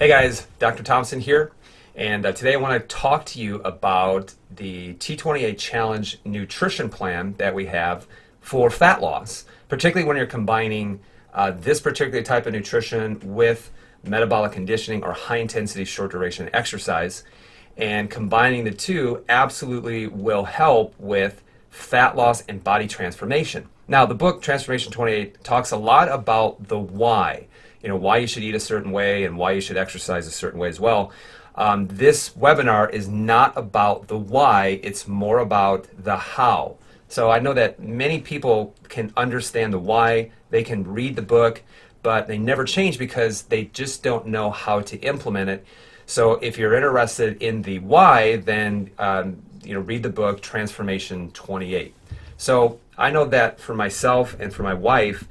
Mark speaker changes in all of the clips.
Speaker 1: Hey guys, Dr. Thompson here, and today I want to talk to you about the T28 Challenge nutrition plan that we have for fat loss, particularly when you're combining this particular type of nutrition with metabolic conditioning or high intensity short duration exercise. And combining the two absolutely will help with fat loss and body transformation. Now, the book Transformation 28 talks a lot about the why. Why you should eat a certain way and why you should exercise a certain way as well. This webinar is not about the why, it's more about the how. So I know that many people can understand the why, they can read the book, but they never change because they just don't know how to implement it. So if you're interested in the why, then read the book Transformation 28. So I know that for myself and for my wife,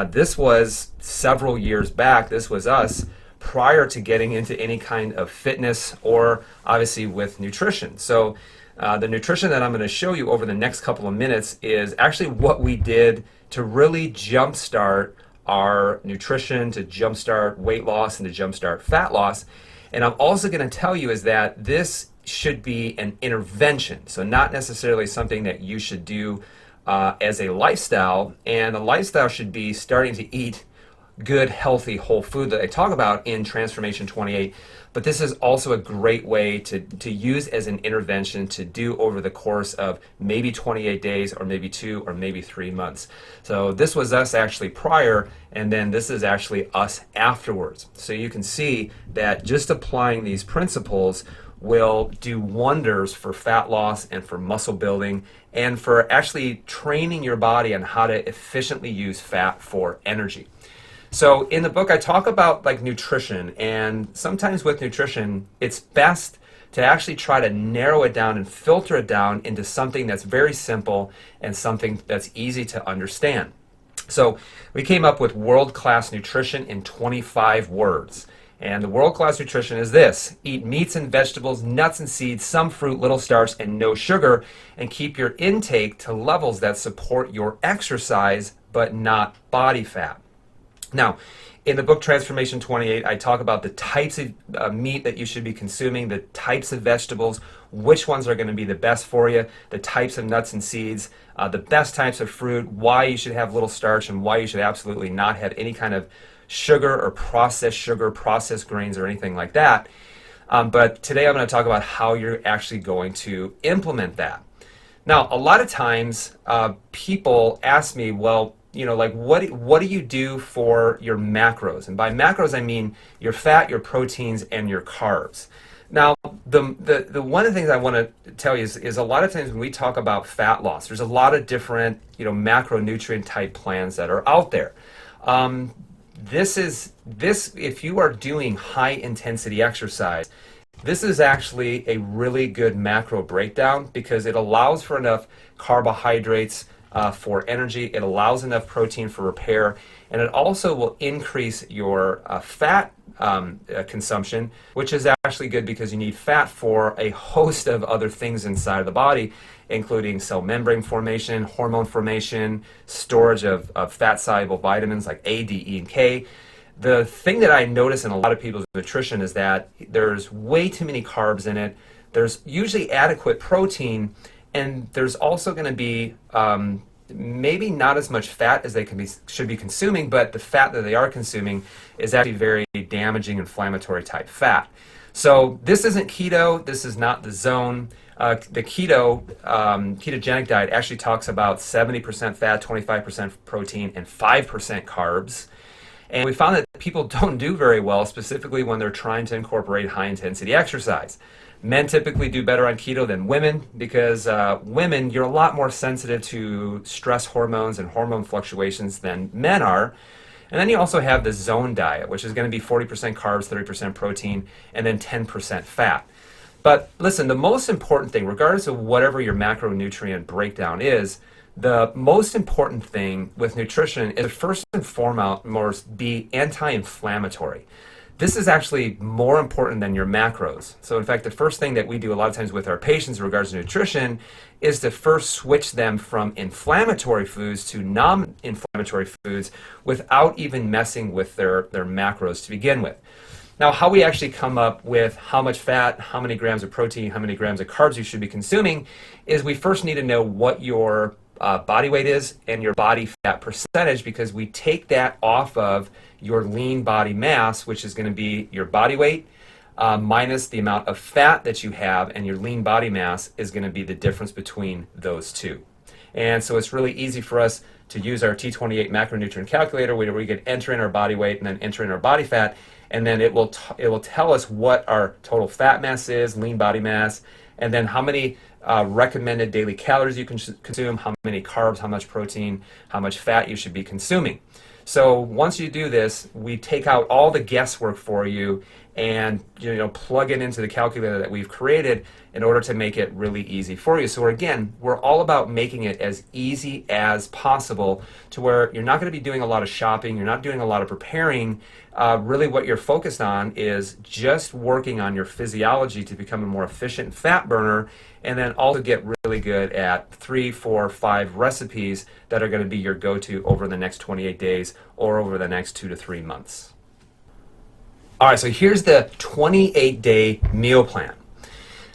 Speaker 1: this was several years back. This was us prior to getting into any kind of fitness or obviously with nutrition. So the nutrition that I'm going to show you over the next couple of minutes is actually what we did to really jumpstart our nutrition, to jumpstart weight loss, and to jumpstart fat loss. And I'm also going to tell you is that this should be an intervention, so not necessarily something that you should do as a lifestyle, and a lifestyle should be starting to eat good, healthy, whole food that I talk about in Transformation 28, but this is also a great way to use as an intervention to do over the course of maybe 28 days or maybe 2 or maybe 3 months. So this was us actually prior, and then this is actually us afterwards. So you can see that just applying these principles will do wonders for fat loss and for muscle building and for actually training your body on how to efficiently use fat for energy. So in the book I talk about nutrition, and sometimes with nutrition it's best to actually try to narrow it down and filter it down into something that's very simple and something that's easy to understand. So we came up with world-class nutrition in 25 words. And the world-class nutrition is this: eat meats and vegetables, nuts and seeds, some fruit, little starch, and no sugar, and keep your intake to levels that support your exercise but not body fat. Now, in the book Transformation 28, I talk about the types of meat that you should be consuming, the types of vegetables, which ones are going to be the best for you, the types of nuts and seeds, the best types of fruit, why you should have little starch, and why you should absolutely not have any kind of sugar, processed grains, or anything like that. But today I'm going to talk about how you're actually going to implement that. Now, a lot of times people ask me, well, what do you do for your macros? And by macros, I mean your fat, your proteins, and your carbs. Now, the one of the things I want to tell you is a lot of times when we talk about fat loss, there's a lot of different macronutrient type plans that are out there. If you are doing high intensity exercise, this is actually a really good macro breakdown because it allows for enough carbohydrates for energy, it allows enough protein for repair, and it also will increase your fat consumption, which is actually good because you need fat for a host of other things inside of the body, including cell membrane formation, hormone formation, storage of fat-soluble vitamins like A, D, E, and K. The thing that I notice in a lot of people's nutrition is that there's way too many carbs in it. There's usually adequate protein, and there's also going to be maybe not as much fat as they should be consuming, but the fat that they are consuming is actually very damaging inflammatory type fat. So this isn't keto, this is not the zone. The ketogenic diet actually talks about 70% fat, 25% protein, and 5% carbs. And we found that people don't do very well, specifically when they're trying to incorporate high intensity exercise. Men typically do better on keto than women because women, you're a lot more sensitive to stress hormones and hormone fluctuations than men are. And then you also have the zone diet, which is going to be 40% carbs, 30% protein, and then 10% fat. But listen, the most important thing, regardless of whatever your macronutrient breakdown is, the most important thing with nutrition is first and foremost be anti-inflammatory. This is actually more important than your macros. So in fact, the first thing that we do a lot of times with our patients in regards to nutrition is to first switch them from inflammatory foods to non-inflammatory foods without even messing with their macros to begin with. Now, how we actually come up with how much fat, how many grams of protein, how many grams of carbs you should be consuming is we first need to know what your body weight is and your body fat percentage, because we take that off of your lean body mass, which is going to be your body weight minus the amount of fat that you have, and your lean body mass is going to be the difference between those two. And so it's really easy for us to use our T28 macronutrient calculator where we can enter in our body weight and then enter in our body fat, and then it will tell us what our total fat mass is, lean body mass, and then how many recommended daily calories you can consume, how many carbs, how much protein, how much fat you should be consuming. So once you do this, we take out all the guesswork for you and plug it into the calculator that we've created in order to make it really easy for you. So again, we're all about making it as easy as possible to where you're not going to be doing a lot of shopping, you're not doing a lot of preparing. Really what you're focused on is just working on your physiology to become a more efficient fat burner, and then also get really good at 3, 4, 5 recipes that are going to be your go-to over the next 28 days or over the next 2 to 3 months. All right, so here's the 28-day meal plan.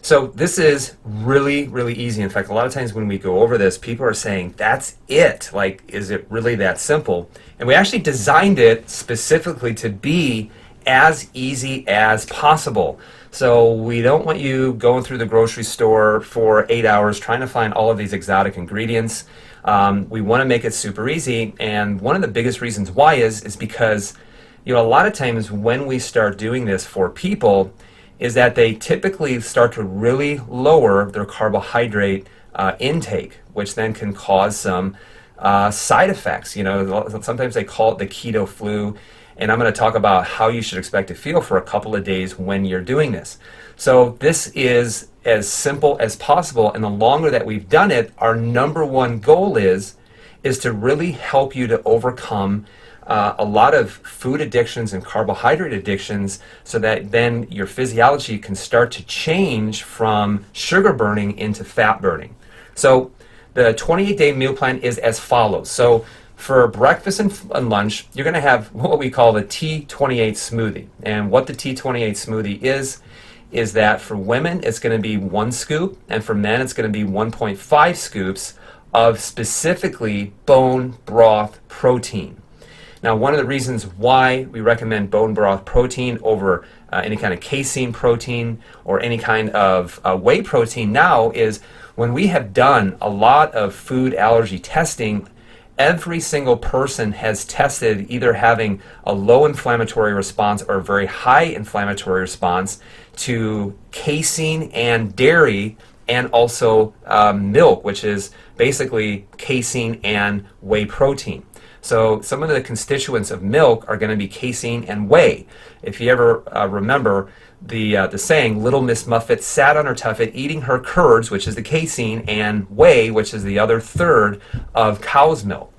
Speaker 1: So this is really, really easy. In fact, a lot of times when we go over this, people are saying, that's it. Like, is it really that simple? And we actually designed it specifically to be as easy as possible. So we don't want you going through the grocery store for 8 hours trying to find all of these exotic ingredients. We want to make it super easy. And one of the biggest reasons why is because a lot of times when we start doing this for people is that they typically start to really lower their carbohydrate intake, which then can cause some side effects. Sometimes they call it the keto flu, and I'm going to talk about how you should expect to feel for a couple of days when you're doing this. So this is as simple as possible, and the longer that we've done it, our number one goal is to really help you to overcome a lot of food addictions and carbohydrate addictions, so that then your physiology can start to change from sugar burning into fat burning. So the 28-day meal plan is as follows. So for breakfast and lunch, you're going to have what we call the T28 smoothie. And what the T28 smoothie is that for women, it's going to be 1 scoop, and for men, it's going to be 1.5 scoops of specifically bone broth protein. Now, one of the reasons why we recommend bone broth protein over any kind of casein protein or any kind of whey protein now is when we have done a lot of food allergy testing, every single person has tested either having a low inflammatory response or a very high inflammatory response to casein and dairy, and also milk, which is basically casein and whey protein. So some of the constituents of milk are going to be casein and whey. If you ever remember the saying, Little Miss Muffet sat on her tuffet eating her curds, which is the casein, and whey, which is the other third of cow's milk.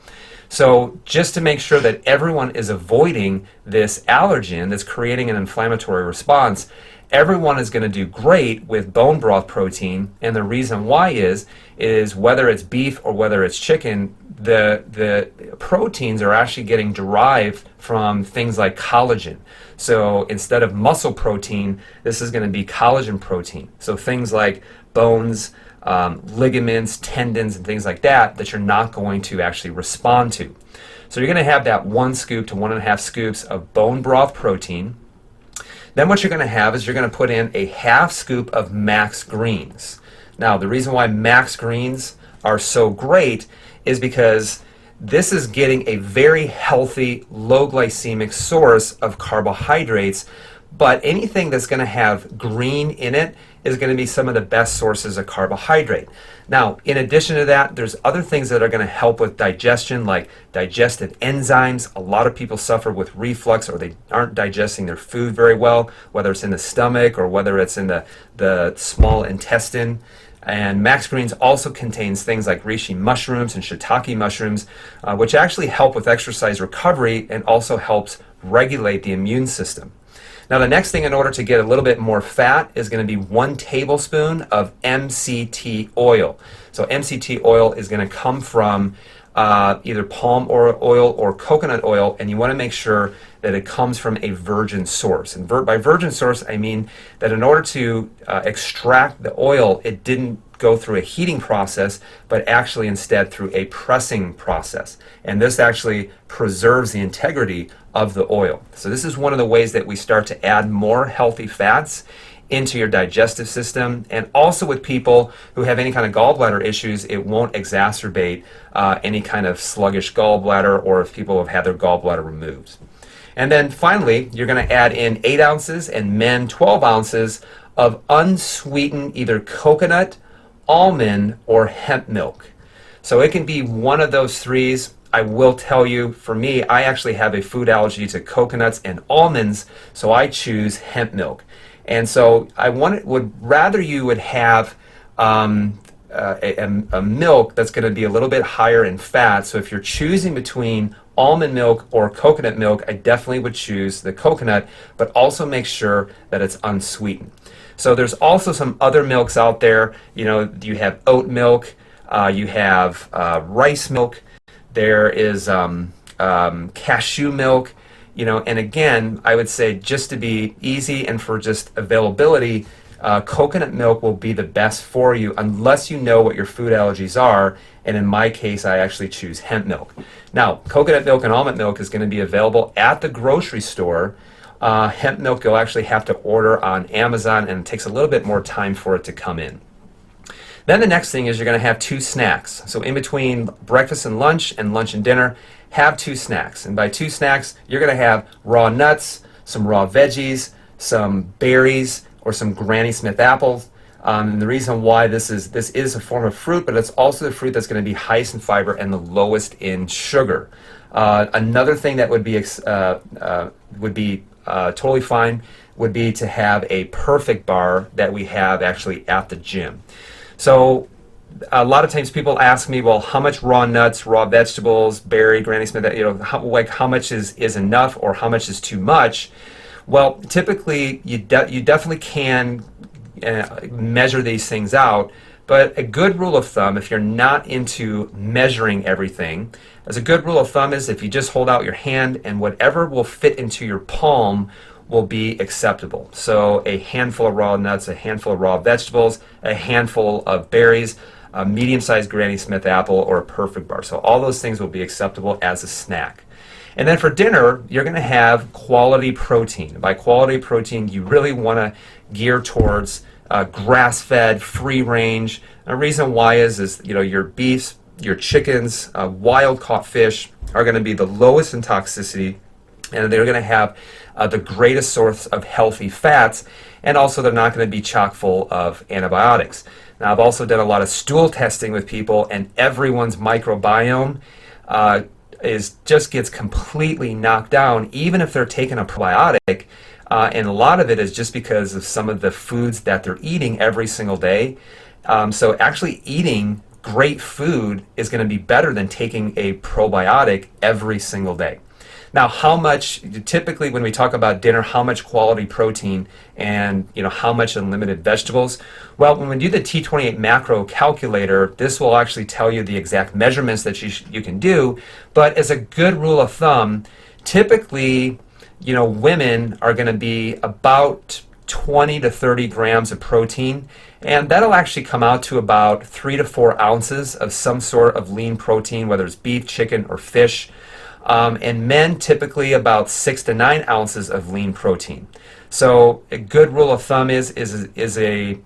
Speaker 1: So just to make sure that everyone is avoiding this allergen that's creating an inflammatory response, everyone is going to do great with bone broth protein. And the reason why is whether it's beef or whether it's chicken, the proteins are actually getting derived from things like collagen. So instead of muscle protein, this is going to be collagen protein. So things like bones, ligaments, tendons, and things like that you're not going to actually respond to. So you're going to have that 1 scoop to 1.5 scoops of bone broth protein. Then what you're going to have is you're going to put in a 1/2 scoop of max greens. Now, the reason why max greens are so great is because this is getting a very healthy, low glycemic source of carbohydrates, but anything that's going to have green in it is going to be some of the best sources of carbohydrate. Now, in addition to that, there's other things that are going to help with digestion, like digestive enzymes. A lot of people suffer with reflux, or they aren't digesting their food very well, whether it's in the stomach or whether it's in the small intestine. And max greens also contains things like reishi mushrooms and shiitake mushrooms, which actually help with exercise recovery and also helps regulate the immune system. Now, the next thing in order to get a little bit more fat is going to be 1 tablespoon of MCT oil. So MCT oil is going to come from either palm oil or coconut oil, and you want to make sure that it comes from a virgin source. And by virgin source, I mean that in order to extract the oil, it didn't go through a heating process, but actually instead through a pressing process. And this actually preserves the integrity of the oil. So this is one of the ways that we start to add more healthy fats into your digestive system. And also with people who have any kind of gallbladder issues, it won't exacerbate any kind of sluggish gallbladder, or if people have had their gallbladder removed. And then finally, you're going to add in 8 ounces and men 12 ounces of unsweetened either coconut, almond, or hemp milk. So it can be one of those threes. I will tell you, for me, I actually have a food allergy to coconuts and almonds, so I choose hemp milk. And so would rather you would have a milk that's going to be a little bit higher in fat. So if you're choosing between almond milk or coconut milk, I definitely would choose the coconut, but also make sure that it's unsweetened. So there's also some other milks out there. You know, you have oat milk, you have rice milk, there is cashew milk. You know, and again, I would say just to be easy and for just availability, coconut milk will be the best for you unless you know what your food allergies are. And in my case, I actually choose hemp milk. Now, coconut milk and almond milk is going to be available at the grocery store. Hemp milk you'll actually have to order on Amazon, and it takes a little bit more time for it to come in. Then the next thing is you're going to have 2 snacks. So in between breakfast and lunch and dinner, have 2 snacks. And by 2 snacks, you're going to have raw nuts, some raw veggies, some berries, or some Granny Smith apples. And the reason why this is a form of fruit, but it's also the fruit that's going to be highest in fiber and the lowest in sugar. Another thing that would be totally fine would be to have a perfect bar that we have actually at the gym. So a lot of times people ask me, well, how much raw nuts, raw vegetables, berry, Granny Smith, you know, how much is enough or how much is too much? Well, typically you definitely can measure these things out, but a good rule of thumb, if you're not into measuring everything, as a good rule of thumb is if you just hold out your hand and whatever will fit into your palm will be acceptable. So a handful of raw nuts, a handful of raw vegetables, a handful of berries, a medium-sized Granny Smith apple, or a perfect bar. So all those things will be acceptable as a snack. And then for dinner, you're going to have quality protein. By quality protein, you really want to gear towards grass-fed, free-range. The reason why is you know, your beefs, your chickens, wild-caught fish are going to be the lowest in toxicity, and they're going to have the greatest source of healthy fats, and also they're not going to be chock full of antibiotics. Now, I've also done a lot of stool testing with people, and everyone's microbiome just gets completely knocked down, even if they're taking a probiotic. And a lot of it is just because of some of the foods that they're eating every single day. So actually eating great food is going to be better than taking a probiotic every single day. Now, how much, typically when we talk about dinner, how much quality protein and, you know, how much unlimited vegetables? Well, when we do the T28 macro calculator, this will actually tell you the exact measurements that you can do. But as a good rule of thumb, typically, you know, women are going to be about 20 to 30 grams of protein, and that'll actually come out to about 3 to 4 ounces of some sort of lean protein, whether it's beef, chicken, or fish. And men typically about 6 to 9 ounces of lean protein. So a good rule of thumb is a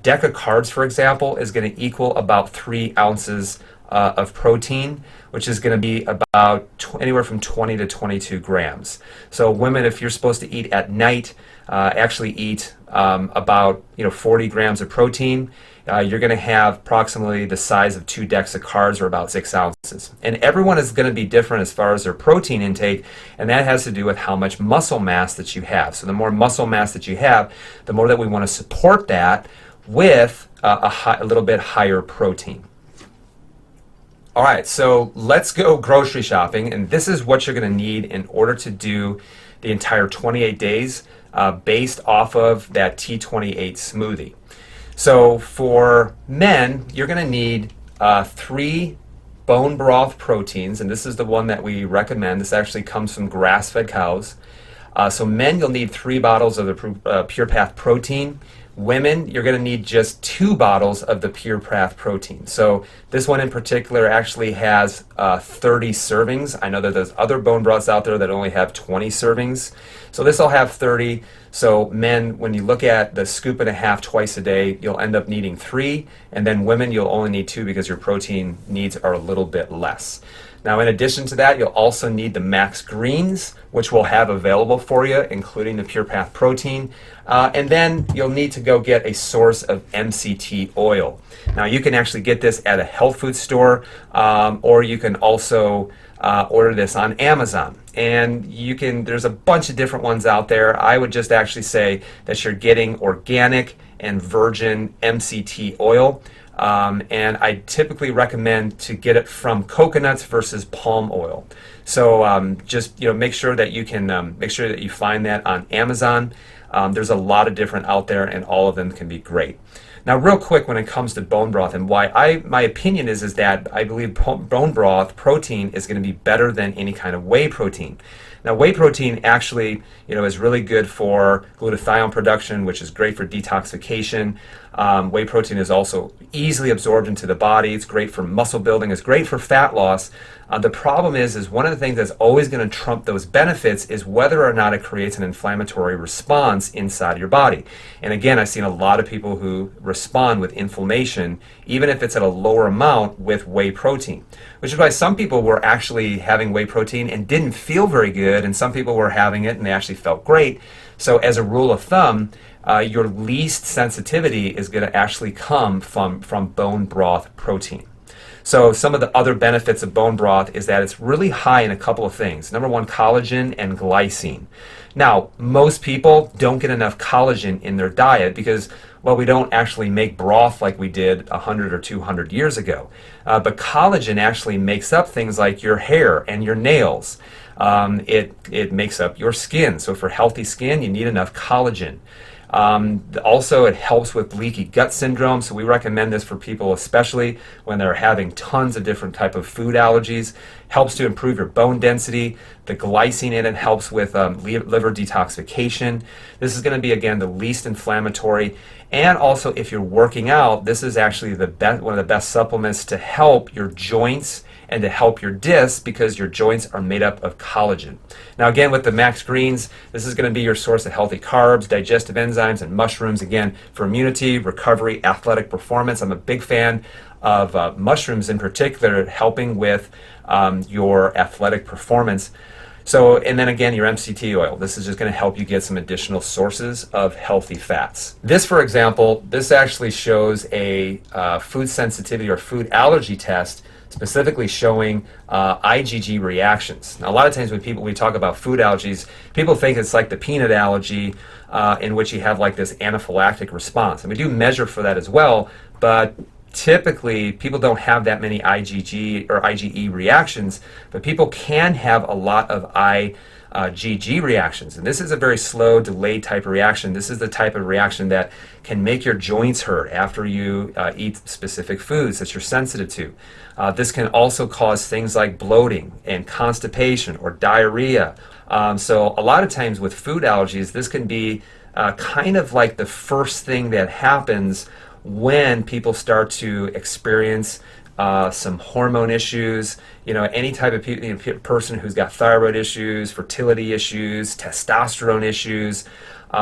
Speaker 1: deck of cards, for example, is going to equal about 3 ounces of protein, which is going to be about anywhere from 20 to 22 grams. So women, if you're supposed to eat at night, actually eat about 40 grams of protein. You're going to have approximately the size of 2 decks of cards, or about 6 ounces. And everyone is going to be different as far as their protein intake, and that has to do with how much muscle mass that you have. So the more muscle mass that you have, the more that we want to support that with a little bit higher protein. All right, so let's go grocery shopping, and this is what you're going to need in order to do the entire 28 days based off of that T28 smoothie. So for men, you're going to need 3 bone broth proteins, and this is the one that we recommend. This actually comes from grass-fed cows. So men, you'll need 3 bottles of the Pure Path protein. Women, you're going to need just 2 bottles of the Pure Path protein. So this one in particular actually has 30 servings. I know that there's other bone broths out there that only have 20 servings. So this will have 30. So men, when you look at the scoop and a half twice a day, you'll end up needing 3. And then women, you'll only need 2 because your protein needs are a little bit less. Now, in addition to that, you'll also need the Max Greens, which we'll have available for you, including the Pure Path protein. And then you'll need to go get a source of MCT oil. Now, you can actually get this at a health food store, or you can also order this on Amazon. And there's a bunch of different ones out there. I would just actually say that you're getting organic and virgin MCT oil. And I typically recommend to get it from coconuts versus palm oil. So just make sure that you can make sure that you find that on Amazon. There's a lot of different out there, and all of them can be great. Now, real quick, when it comes to bone broth and why my opinion is that I believe bone broth protein is going to be better than any kind of whey protein. Now, whey protein actually, is really good for glutathione production, which is great for detoxification. Whey protein is also easily absorbed into the body. It's great for muscle building. It's great for fat loss. The problem is one of the things that's always going to trump those benefits is whether or not it creates an inflammatory response inside your body. And again, I've seen a lot of people who respond with inflammation, even if it's at a lower amount with whey protein, which is why some people were actually having whey protein and didn't feel very good, and some people were having it and they actually felt great. So as a rule of thumb, your least sensitivity is going to actually come from bone broth protein. So some of the other benefits of bone broth is that it's really high in a couple of things. Number one, collagen and glycine. Now, most people don't get enough collagen in their diet because, well, we don't actually make broth like we did 100 or 200 years ago. But collagen actually makes up things like your hair and your nails. It makes up your skin. So for healthy skin, you need enough collagen. Also, it helps with leaky gut syndrome, so we recommend this for people especially when they're having tons of different type of food allergies. Helps to improve your bone density. The glycine in it helps with liver detoxification. This is going to be, again, the least inflammatory. And also, if you're working out, this is actually one of the best supplements to help your joints and to help your discs because your joints are made up of collagen. Now again, with the Max Greens, this is going to be your source of healthy carbs, digestive enzymes, and mushrooms, again, for immunity, recovery, athletic performance. I'm a big fan of mushrooms in particular, helping with your athletic performance. So, and then again, your MCT oil. This is just going to help you get some additional sources of healthy fats. This, for example, this actually shows a food sensitivity or food allergy test specifically showing IgG reactions. Now, a lot of times when we talk about food allergies, people think it's like the peanut allergy in which you have like this anaphylactic response. And we do measure for that as well, but typically people don't have that many IgG or IgE reactions, but people can have a lot of IgG reactions. And this is a very slow, delayed type of reaction. This is the type of reaction that can make your joints hurt after you eat specific foods that you're sensitive to. This can also cause things like bloating and constipation or diarrhea. So a lot of times with food allergies, this can be kind of like the first thing that happens when people start to experience some hormone issues, any type of person who's got thyroid issues, fertility issues, testosterone issues.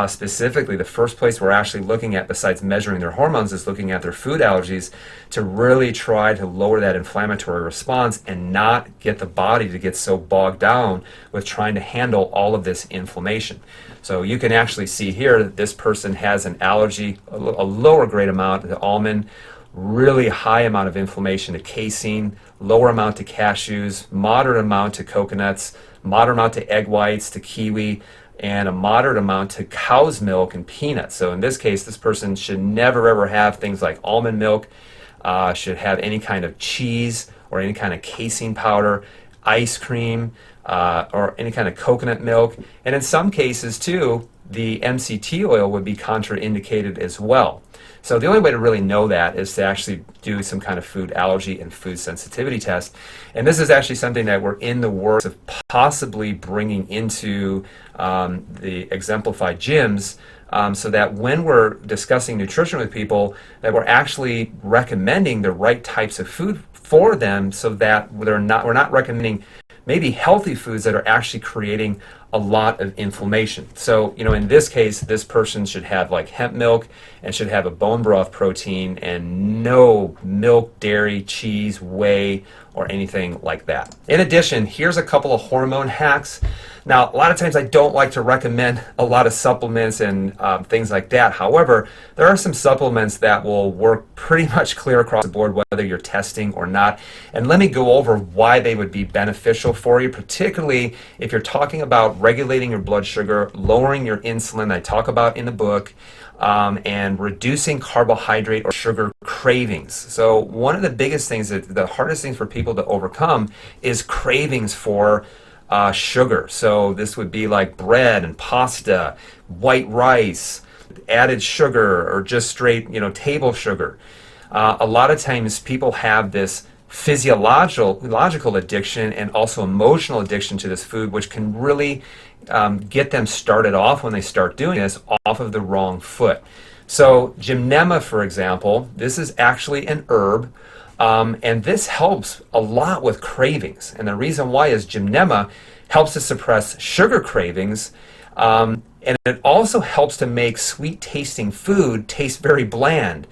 Speaker 1: Specifically, the first place we're actually looking at besides measuring their hormones is looking at their food allergies to really try to lower that inflammatory response and not get the body to get so bogged down with trying to handle all of this inflammation. So you can actually see here that this person has an allergy, a lower grade amount to almond, really high amount of inflammation to casein, lower amount to cashews, moderate amount to coconuts, moderate amount to egg whites, to kiwi, and a moderate amount to cow's milk and peanuts. So in this case, this person should never ever have things like almond milk, should have any kind of cheese or any kind of casein powder, ice cream, or any kind of coconut milk. And in some cases too, the MCT oil would be contraindicated as well. So the only way to really know that is to actually do some kind of food allergy and food sensitivity test. And this is actually something that we're in the works of possibly bringing into the exemplified gyms, so that when we're discussing nutrition with people, that we're actually recommending the right types of food for them, so that we're not recommending maybe healthy foods that are actually creating a lot of inflammation. So, in this case, this person should have like hemp milk and should have a bone broth protein and no milk, dairy, cheese, whey, or anything like that. In addition, here's a couple of hormone hacks. Now, a lot of times I don't like to recommend a lot of supplements and things like that. However, there are some supplements that will work pretty much clear across the board, whether you're testing or not. And let me go over why they would be beneficial for you, particularly if you're talking about regulating your blood sugar, lowering your insulin, I talk about in the book, and reducing carbohydrate or sugar cravings. So one of the biggest things, the hardest things for people to overcome is cravings for sugar. So this would be like bread and pasta, white rice, added sugar, or just straight, table sugar. A lot of times people have this physiological addiction and also emotional addiction to this food, which can really get them started off when they start doing this off of the wrong foot. So gymnema, for example, this is actually an herb. And this helps a lot with cravings. And the reason why is gymnema helps to suppress sugar cravings, and it also helps to make sweet tasting food taste very bland,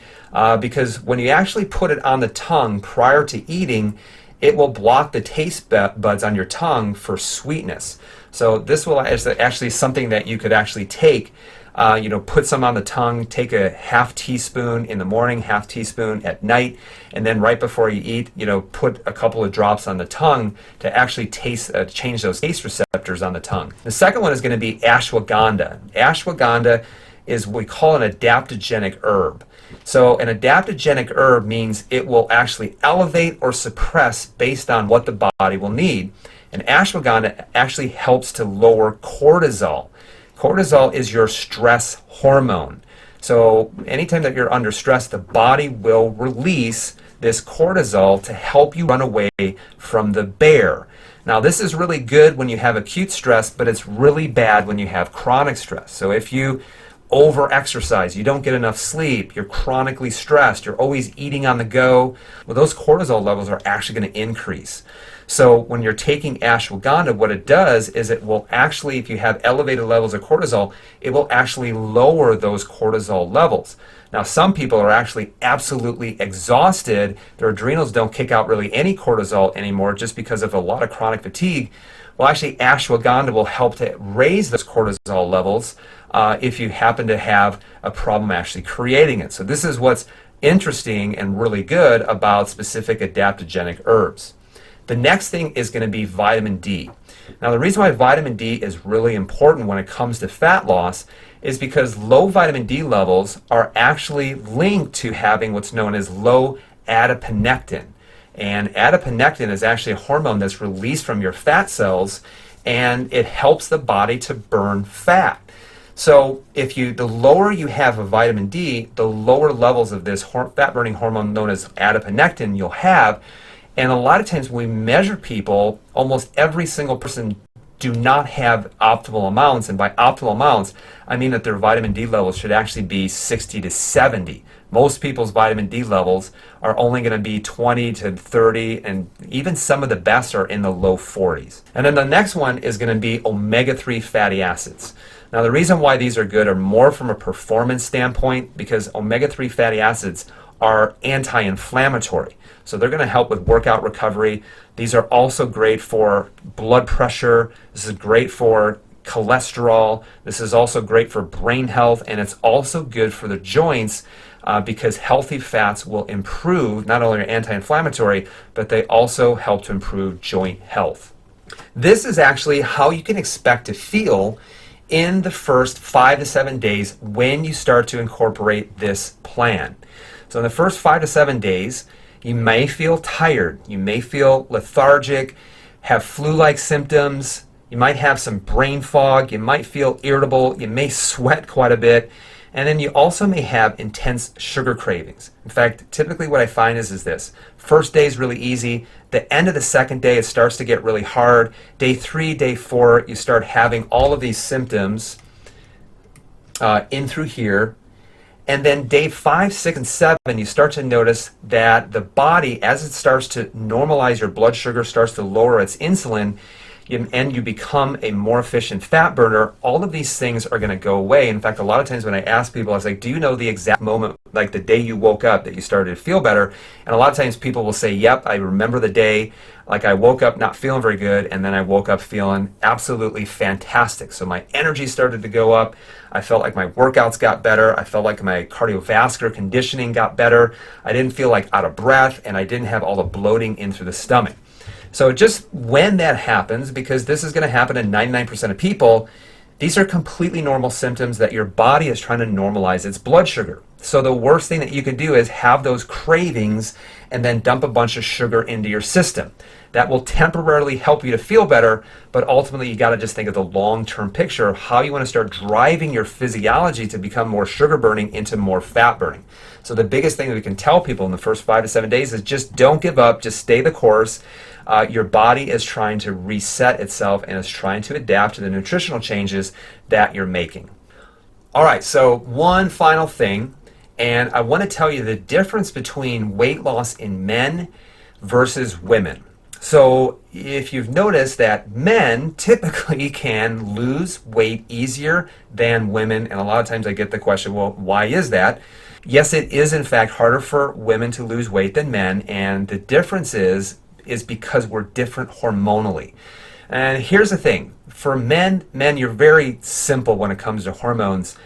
Speaker 1: because when you actually put it on the tongue prior to eating, it will block the taste buds on your tongue for sweetness. So this is actually something that you could actually take. Put some on the tongue, take a half teaspoon in the morning, half teaspoon at night, and then right before you eat, put a couple of drops on the tongue to actually change those taste receptors on the tongue. The second one is going to be ashwagandha. Ashwagandha is what we call an adaptogenic herb. So an adaptogenic herb means it will actually elevate or suppress based on what the body will need. And ashwagandha actually helps to lower cortisol. Cortisol is your stress hormone. So anytime that you're under stress, the body will release this cortisol to help you run away from the bear. Now, this is really good when you have acute stress, but it's really bad when you have chronic stress. So if you over-exercise, you don't get enough sleep, you're chronically stressed, you're always eating on the go, well, those cortisol levels are actually going to increase. So when you're taking ashwagandha, what it does is it will actually, if you have elevated levels of cortisol, it will actually lower those cortisol levels. Now, some people are actually absolutely exhausted. Their adrenals don't kick out really any cortisol anymore just because of a lot of chronic fatigue. Well, actually, ashwagandha will help to raise those cortisol levels if you happen to have a problem actually creating it. So this is what's interesting and really good about specific adaptogenic herbs. The next thing is going to be vitamin D. Now, the reason why vitamin D is really important when it comes to fat loss is because low vitamin D levels are actually linked to having what's known as low adiponectin. And adiponectin is actually a hormone that's released from your fat cells, and it helps the body to burn fat. So the lower you have a vitamin D, the lower levels of this fat-burning hormone known as adiponectin you'll have. And a lot of times when we measure people, almost every single person do not have optimal amounts. And by optimal amounts, I mean that their vitamin D levels should actually be 60 to 70. Most people's vitamin D levels are only going to be 20 to 30, and even some of the best are in the low 40s. And then the next one is going to be omega-3 fatty acids. Now, the reason why these are good are more from a performance standpoint, because omega-3 fatty acids are anti-inflammatory. So they're going to help with workout recovery. These are also great for blood pressure. This is great for cholesterol. This is also great for brain health, and it's also good for the joints because healthy fats will improve, not only anti-inflammatory, but they also help to improve joint health. This is actually how you can expect to feel in the first 5 to 7 days when you start to incorporate this plan. So in the first 5 to 7 days, you may feel tired, you may feel lethargic, have flu-like symptoms, You might have some brain fog. You might feel irritable. You may sweat quite a bit. And then you also may have intense sugar cravings. In fact, typically what I find is this. First day is really easy. The end of the second day, it starts to get really hard. Day 3, day 4, you start having all of these symptoms in through here. And then day 5, 6, and 7, you start to notice that the body, as it starts to normalize your blood sugar, starts to lower its insulin, and you become a more efficient fat burner, all of these things are going to go away. In fact, a lot of times when I ask people, I was like, do you know the exact moment, like the day you woke up, that you started to feel better? And a lot of times people will say, yep, I remember the day, like I woke up not feeling very good, and then I woke up feeling absolutely fantastic. So my energy started to go up. I felt like my workouts got better. I felt like my cardiovascular conditioning got better. I didn't feel like out of breath, and I didn't have all the bloating in through the stomach. So just when that happens, because this is going to happen in 99% of people, these are completely normal symptoms that your body is trying to normalize its blood sugar. So the worst thing that you can do is have those cravings and then dump a bunch of sugar into your system. That will temporarily help you to feel better, but ultimately you got to just think of the long-term picture of how you want to start driving your physiology to become more sugar burning into more fat burning. So the biggest thing that we can tell people in the first 5 to 7 days is just don't give up, just stay the course. Your body is trying to reset itself and is trying to adapt to the nutritional changes that you're making. All right, so one final thing, and I want to tell you the difference between weight loss in men versus women. So if you've noticed that men typically can lose weight easier than women, and a lot of times I get the question, well, why is that? Yes, it is in fact harder for women to lose weight than men, and the difference is because we're different hormonally. And here's the thing, for men, you're very simple when it comes to hormones.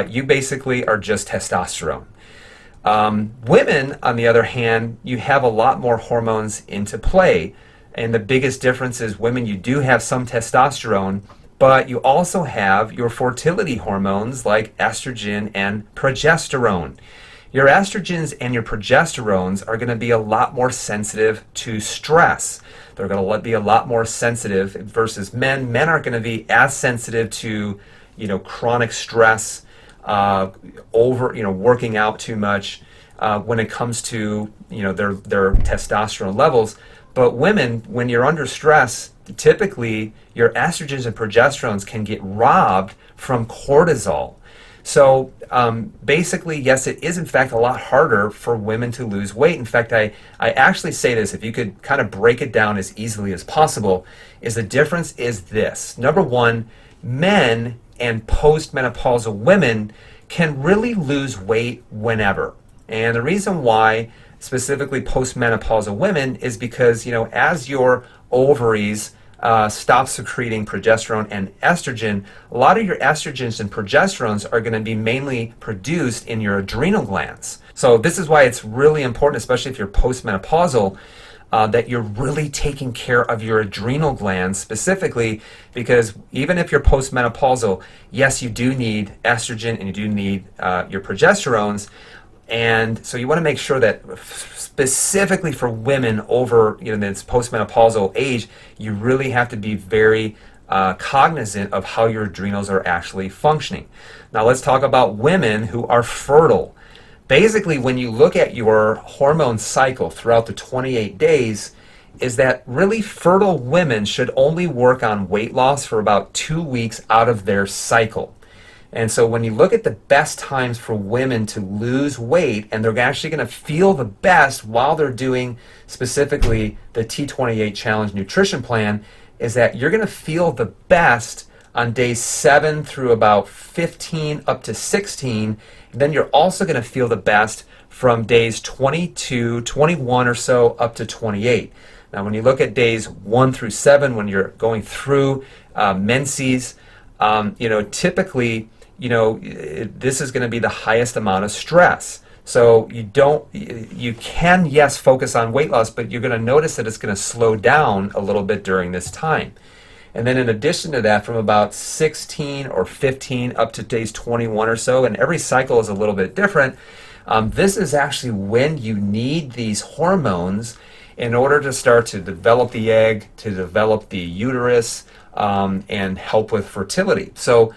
Speaker 1: You basically are just testosterone. Women, on the other hand, you have a lot more hormones into play. And the biggest difference is women, you do have some testosterone, but you also have your fertility hormones like estrogen and progesterone. Your estrogens and your progesterones are going to be a lot more sensitive to stress. They're going to be a lot more sensitive versus men. Men aren't going to be as sensitive to, chronic stress, working out too much when it comes to, their testosterone levels. But women, when you're under stress, typically your estrogens and progesterones can get robbed from cortisol. So basically, yes, it is in fact a lot harder for women to lose weight. In fact, I actually say this, if you could kind of break it down as easily as possible, is the difference is this. Number one, men and postmenopausal women can really lose weight whenever. And the reason why specifically postmenopausal women is because, as your ovaries stop secreting progesterone and estrogen, a lot of your estrogens and progesterones are going to be mainly produced in your adrenal glands. So this is why it's really important, especially if you're postmenopausal, that you're really taking care of your adrenal glands specifically, because even if you're postmenopausal, yes, you do need estrogen and you do need your progesterones. And so you want to make sure that specifically for women over this postmenopausal age, you really have to be very cognizant of how your adrenals are actually functioning. Now let's talk about women who are fertile. Basically, when you look at your hormone cycle throughout the 28 days, is that really fertile women should only work on weight loss for about 2 weeks out of their cycle. And so when you look at the best times for women to lose weight, and they're actually going to feel the best while they're doing specifically the T28 Challenge Nutrition Plan, is that you're going to feel the best on days 7 through about 15 up to 16. And then you're also going to feel the best from days 22, 21 or so up to 28. Now when you look at days 1 through 7, when you're going through menses, typically, this is going to be the highest amount of stress. So you can, yes, focus on weight loss, but you're going to notice that it's going to slow down a little bit during this time. And then in addition to that, from about 16 or 15 up to days 21 or so, and every cycle is a little bit different, this is actually when you need these hormones. in order to start to develop the egg, to develop the uterus, and help with fertility. So,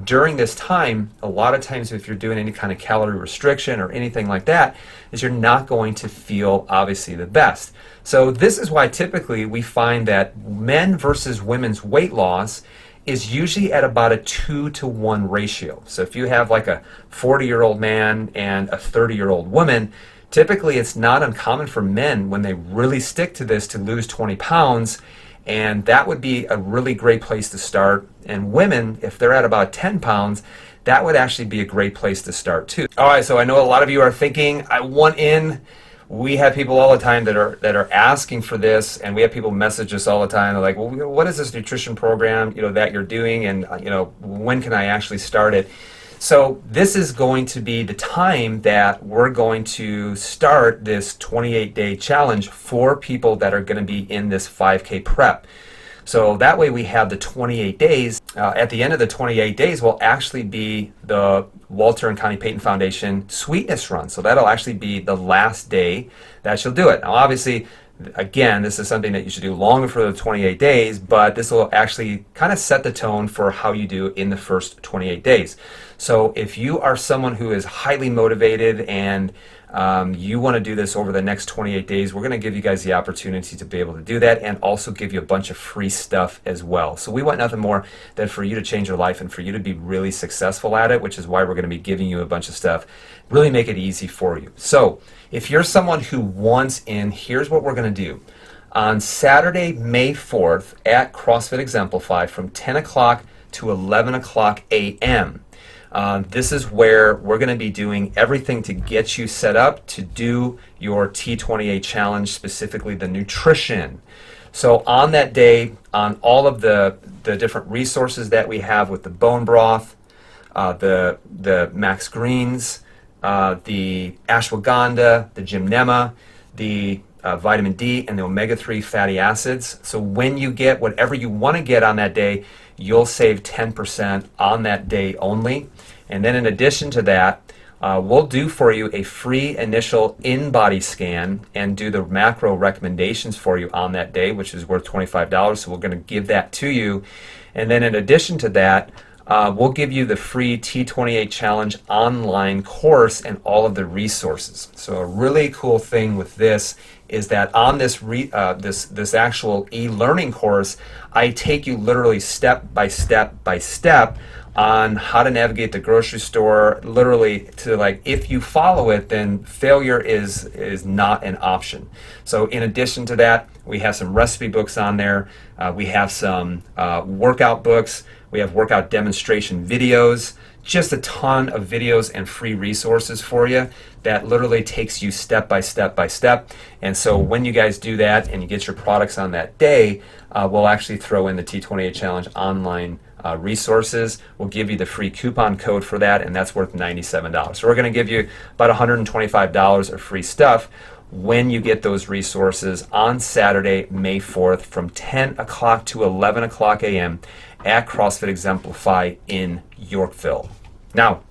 Speaker 1: during this time, a lot of times if you're doing any kind of calorie restriction or anything like that, is you're not going to feel obviously the best. So this is why typically we find that men versus women's weight loss is usually at about a 2-to-1 ratio. So if you have like a 40-year-old man and a 30-year-old woman, typically it's not uncommon for men, when they really stick to this, to lose 20 pounds. And that would be a really great place to start. And women, if they're at about 10 pounds, that would actually be a great place to start too. All right, so I know a lot of you are thinking, I want in. We have people all the time that are asking for this, and we have people message us all the time. They're like, well, what is this nutrition program, that you're doing, and when can I actually start it? So this is going to be the time that we're going to start this 28-day challenge for people that are going to be in this 5K prep. So that way we have the 28 days. At the end of the 28 days will actually be the Walter and Connie Payton Foundation Sweetness Run. So that'll actually be the last day that she'll do it. Now obviously, again, this is something that you should do long for the 28 days, but this will actually kind of set the tone for how you do in the first 28 days. So if you are someone who is highly motivated and you want to do this over the next 28 days, we're going to give you guys the opportunity to be able to do that, and also give you a bunch of free stuff as well. So we want nothing more than for you to change your life and for you to be really successful at it, which is why we're going to be giving you a bunch of stuff, really make it easy for you. So if you're someone who wants in, here's what we're going to do. On Saturday, May 4th at CrossFit Exemplify from 10 o'clock to 11 o'clock a.m., this is where we're going to be doing everything to get you set up to do your T28 challenge, specifically the nutrition. So on that day, on all of the different resources that we have with the bone broth, the max greens, the ashwagandha, the gymnema, the vitamin D, and the omega-3 fatty acids. So when you get whatever you want to get on that day, you'll save 10% on that day only. And then in addition to that, we'll do for you a free initial in-body scan and do the macro recommendations for you on that day, which is worth $25. So we're going to give that to you. And then in addition to that, we'll give you the free T28 Challenge online course and all of the resources. So a really cool thing with this is that on this this actual e-learning course, I take you literally step by step by step on how to navigate the grocery store, literally to, like, if you follow it, then failure is not an option. So in addition to that, we have some recipe books on there. We have some workout books. We have workout demonstration videos, just a ton of videos and free resources for you that literally takes you step by step by step. And so when you guys do that and you get your products on that day, we'll actually throw in the T28 Challenge online resources. We'll give you the free coupon code for that, and that's worth $97. So we're going to give you about $125 of free stuff when you get those resources on Saturday, May 4th from 10 o'clock to 11 o'clock a.m. at CrossFit Exemplify in Yorkville. Now,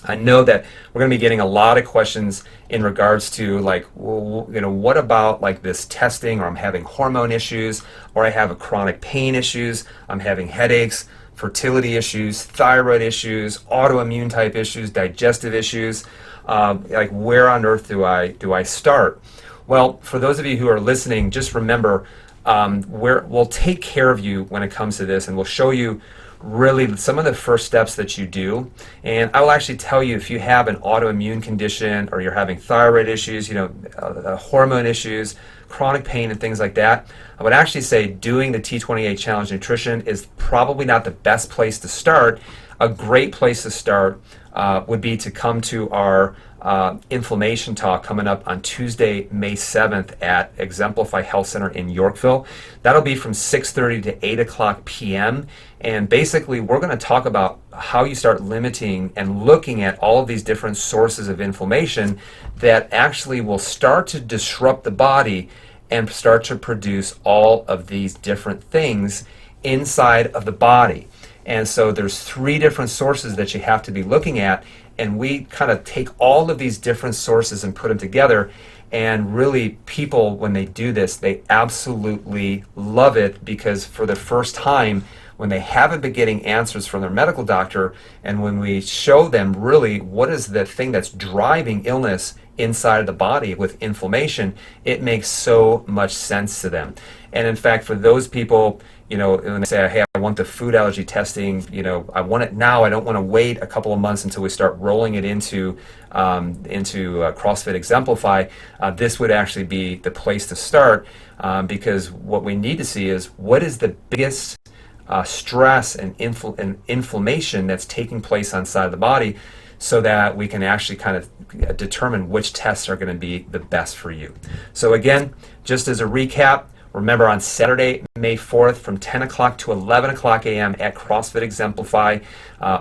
Speaker 1: I know that we're going to be getting a lot of questions in regards to, like, well, what about like this testing, or I'm having hormone issues, or I have a chronic pain issues, I'm having headaches, fertility issues, thyroid issues, autoimmune type issues, digestive issues. Like, where on earth do I start? Well, for those of you who are listening, just remember, we'll take care of you when it comes to this, and we'll show you really some of the first steps that you do. And I will actually tell you, if you have an autoimmune condition, or you're having thyroid issues, hormone issues, chronic pain and things like that, I would actually say doing the T28 Challenge Nutrition is probably not the best place to start. A great place to start would be to come to our inflammation talk coming up on Tuesday, May 7th at Exemplify Health Center in Yorkville. That'll be from 6:30 to 8 o'clock p.m. And basically, we're going to talk about how you start limiting and looking at all of these different sources of inflammation that actually will start to disrupt the body and start to produce all of these different things inside of the body. And so there's 3 different sources that you have to be looking at, and we kind of take all of these different sources and put them together, And really, people, when they do this, they absolutely love it, because for the first time, when they haven't been getting answers from their medical doctor, and when we show them really what is the thing that's driving illness inside of the body with inflammation, it makes so much sense to them. And in fact, for those people, when they say, hey, I want the food allergy testing, I want it now. I don't want to wait a couple of months until we start rolling it into CrossFit Exemplify. This would actually be the place to start, because what we need to see is what is the biggest stress and inflammation that's taking place inside of the body, so that we can actually kind of determine which tests are going to be the best for you. So again, just as a recap, remember on Saturday, May 4th from 10 o'clock to 11 o'clock a.m. at CrossFit Exemplify.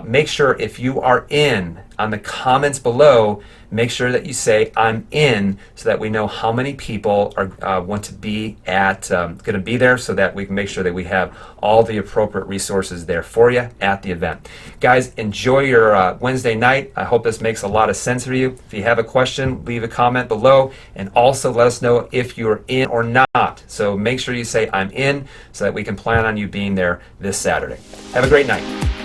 Speaker 1: Make sure if you are in, on the comments below, make sure that you say I'm in, so that we know how many people are want to be at going to be there, so that we can make sure that we have all the appropriate resources there for you at the event. Guys, enjoy your Wednesday night. I hope this makes a lot of sense for you. If you have a question, leave a comment below, and also let us know if you're in or not. So make sure you say I'm in, so that we can plan on you being there this Saturday. Have a great night.